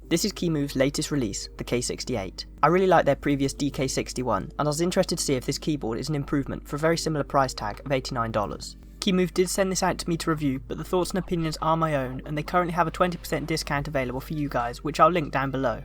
This is Kemove's latest release, the K68. I really like their previous DK61, and I was interested to see if this keyboard is an improvement for a very similar price tag of $89. Kemove did send this out to me to review, but the thoughts and opinions are my own, and they currently have a 20% discount available for you guys, which I'll link down below.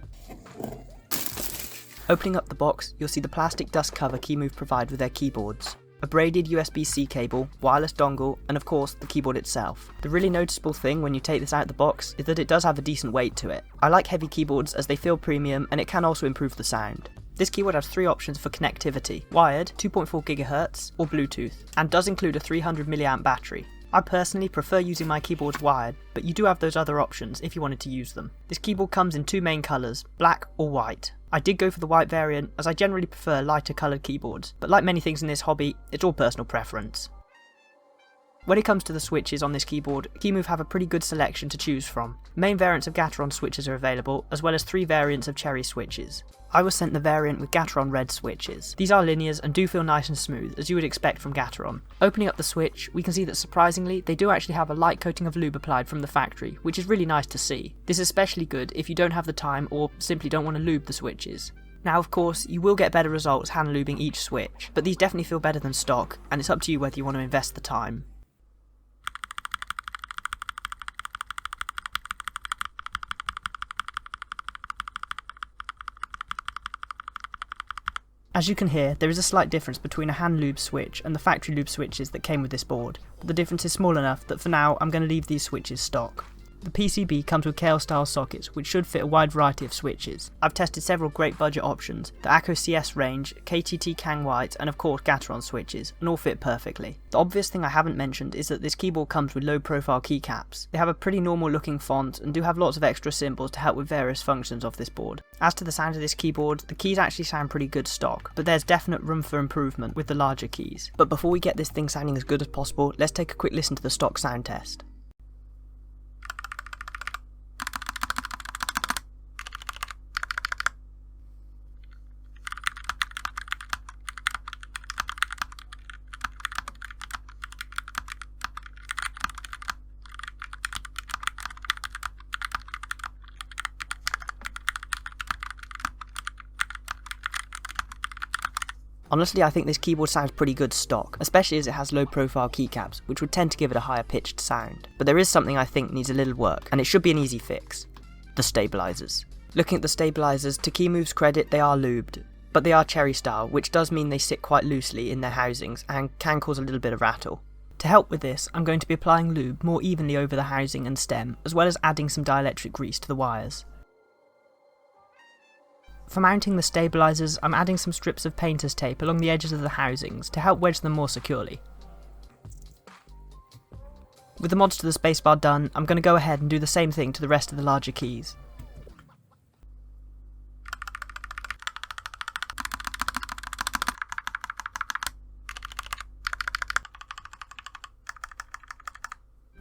Opening up the box, you'll see the plastic dust cover Kemove provide with their keyboards. A braided USB-C cable, wireless dongle, and of course the keyboard itself. The really noticeable thing when you take this out of the box is that it does have a decent weight to it. I like heavy keyboards as they feel premium and it can also improve the sound. This keyboard has 3 options for connectivity: wired, 2.4 GHz, or Bluetooth, and does include a 300 mAh battery. I personally prefer using my keyboards wired, but you do have those other options if you wanted to use them. This keyboard comes in 2 main colours, black or white. I did go for the white variant as I generally prefer lighter coloured keyboards, but like many things in this hobby, it's all personal preference. When it comes to the switches on this keyboard, Kemove have a pretty good selection to choose from. Main variants of Gateron switches are available, as well as 3 variants of cherry switches. I was sent the variant with Gateron red switches. These are linears and do feel nice and smooth, as you would expect from Gateron. Opening up the switch, we can see that surprisingly, they do actually have a light coating of lube applied from the factory, which is really nice to see. This is especially good if you don't have the time or simply don't want to lube the switches. Now of course, you will get better results hand lubing each switch, but these definitely feel better than stock, and it's up to you whether you want to invest the time. As you can hear, there is a slight difference between a hand lube switch and the factory lube switches that came with this board, but the difference is small enough that for now I'm going to leave these switches stock. The PCB comes with KL style sockets which should fit a wide variety of switches. I've tested several great budget options, the Acco CS range, KTT Kang White and of course Gateron switches, and all fit perfectly. The obvious thing I haven't mentioned is that this keyboard comes with low profile keycaps. They have a pretty normal looking font and do have lots of extra symbols to help with various functions of this board. As to the sound of this keyboard, the keys actually sound pretty good stock, but there's definite room for improvement with the larger keys. But before we get this thing sounding as good as possible, let's take a quick listen to the stock sound test. Honestly, I think this keyboard sounds pretty good stock, especially as it has low profile keycaps, which would tend to give it a higher pitched sound. But there is something I think needs a little work, and it should be an easy fix: the stabilizers. Looking at the stabilizers, to Kemove's credit, they are lubed, but they are cherry style, which does mean they sit quite loosely in their housings and can cause a little bit of rattle. To help with this, I'm going to be applying lube more evenly over the housing and stem, as well as adding some dielectric grease to the wires. For mounting the stabilizers, I'm adding some strips of painter's tape along the edges of the housings to help wedge them more securely. With the mods to the spacebar done, I'm going to go ahead and do the same thing to the rest of the larger keys.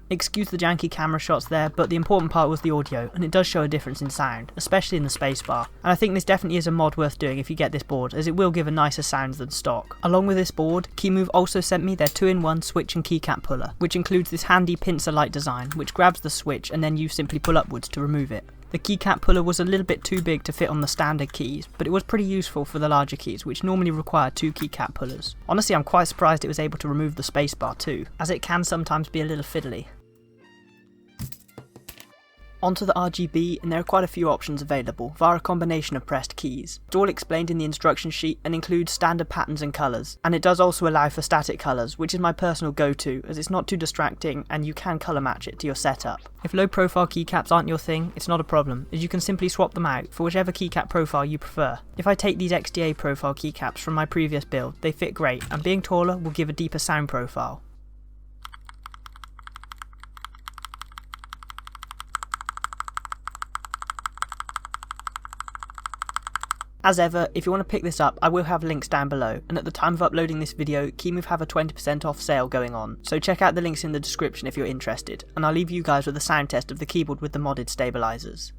Excuse the janky camera shots there, but the important part was the audio, and it does show a difference in sound, especially in the spacebar, and I think this definitely is a mod worth doing if you get this board, as it will give a nicer sound than stock. Along with this board, Kemove also sent me their 2-in-1 switch and keycap puller, which includes this handy pincer-like design, which grabs the switch and then you simply pull upwards to remove it. The keycap puller was a little bit too big to fit on the standard keys, but it was pretty useful for the larger keys, which normally require 2 keycap pullers. Honestly, I'm quite surprised it was able to remove the spacebar too, as it can sometimes be a little fiddly. Onto the RGB, and there are quite a few options available via a combination of pressed keys. It's all explained in the instruction sheet and includes standard patterns and colours, and it does also allow for static colours, which is my personal go-to as it's not too distracting and you can colour match it to your setup. If low profile keycaps aren't your thing, it's not a problem, as you can simply swap them out for whichever keycap profile you prefer. If I take these XDA profile keycaps from my previous build, they fit great, and being taller will give a deeper sound profile. As ever, if you want to pick this up, I will have links down below, and at the time of uploading this video, Kemove have a 20% off sale going on, so check out the links in the description if you're interested, and I'll leave you guys with a sound test of the keyboard with the modded stabilizers.